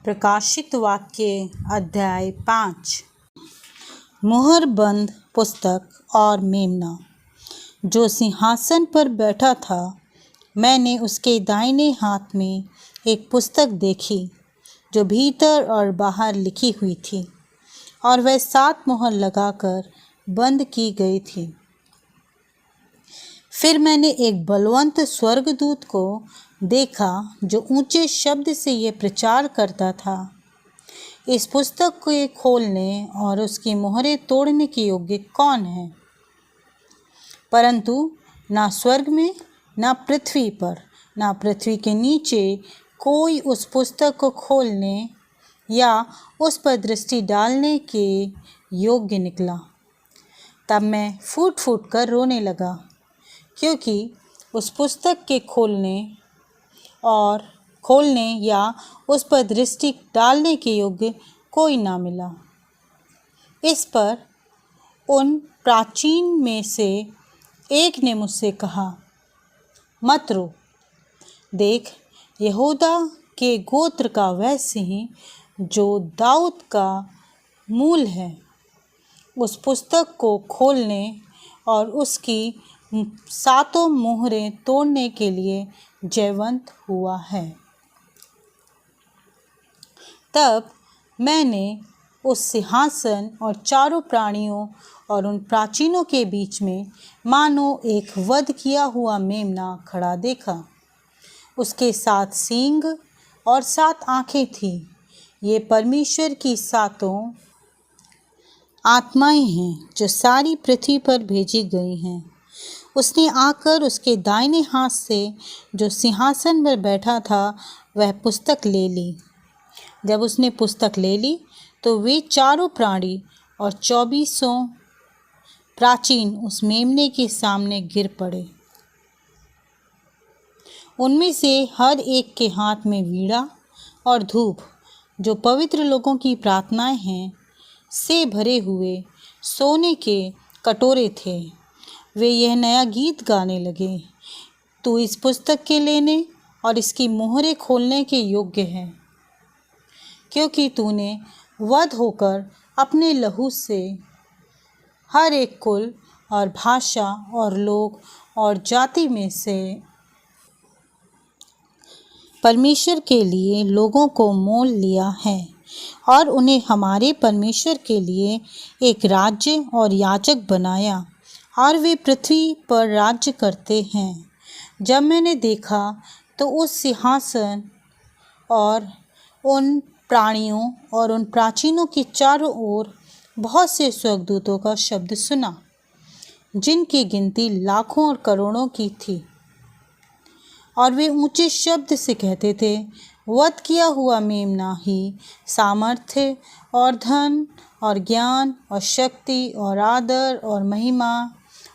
प्रकाशित वाक्य अध्याय 5। मुहरबंद पुस्तक और मेमना जो सिंहासन पर बैठा था, मैंने उसके दाहिने हाथ में एक पुस्तक देखी जो भीतर और बाहर लिखी हुई थी, और वह 7 मुहर लगाकर बंद की गई थी। फिर मैंने एक बलवंत स्वर्गदूत को देखा जो ऊंचे शब्द से ये प्रचार करता था, इस पुस्तक को खोलने और उसकी मोहरें तोड़ने के योग्य कौन है? परंतु ना स्वर्ग में, ना पृथ्वी पर, ना पृथ्वी के नीचे कोई उस पुस्तक को खोलने या उस पर दृष्टि डालने के योग्य निकला। तब मैं फूट फूट कर रोने लगा, क्योंकि उस पुस्तक के खोलने या उस पर दृष्टि डालने के योग्य कोई ना मिला। इस पर उन प्राचीन में से एक ने मुझसे कहा, मत रो, देख, यहूदा के गोत्र का वह सिंह जो दाऊद का मूल है, उस पुस्तक को खोलने और उसकी 7 मोहरें तोड़ने के लिए जयवंत हुआ है। तब मैंने उस सिंहासन और चारों प्राणियों और उन प्राचीनों के बीच में मानो एक वध किया हुआ मेमना खड़ा देखा। उसके 7 सींग और 7 आँखें थीं। ये परमेश्वर की 7 आत्माएं हैं जो सारी पृथ्वी पर भेजी गई हैं। उसने आकर उसके दाहिने हाथ से जो सिंहासन पर बैठा था वह पुस्तक ले ली। जब उसने पुस्तक ले ली तो वे चारों प्राणी और 24 प्राचीन उस मेमने के सामने गिर पड़े। उनमें से हर एक के हाथ में वीणा और धूप, जो पवित्र लोगों की प्रार्थनाएं हैं, से भरे हुए सोने के कटोरे थे। वे यह नया गीत गाने लगे, तू इस पुस्तक के लेने और इसकी मोहरें खोलने के योग्य है, क्योंकि तूने वध होकर अपने लहू से हर एक कुल और भाषा और लोग और जाति में से परमेश्वर के लिए लोगों को मोल लिया है, और उन्हें हमारे परमेश्वर के लिए एक राज्य और याजक बनाया, और वे पृथ्वी पर राज्य करते हैं। जब मैंने देखा तो उस सिंहासन और उन प्राणियों और उन प्राचीनों के चारों ओर बहुत से स्वर्गदूतों का शब्द सुना, जिनकी गिनती लाखों और करोड़ों की थी, और वे ऊंचे शब्द से कहते थे, वध किया हुआ मेमना ही सामर्थ्य और धन और ज्ञान और शक्ति और आदर और महिमा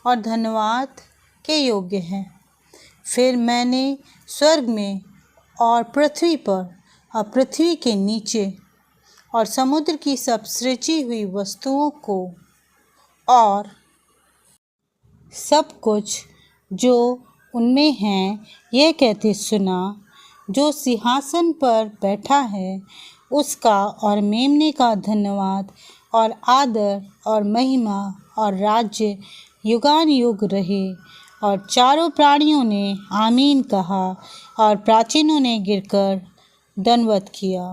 और धन्यवाद के योग्य है। फिर मैंने स्वर्ग में और पृथ्वी पर और पृथ्वी के नीचे और समुद्र की सब सृजी हुई वस्तुओं को और सब कुछ जो उनमें हैं यह कहते सुना, जो सिंहासन पर बैठा है उसका और मेमने का धन्यवाद और आदर और महिमा और राज्य युगान युग रहे। और चारों प्राणियों ने आमीन कहा, और प्राचीनों ने गिरकर दंडवत किया।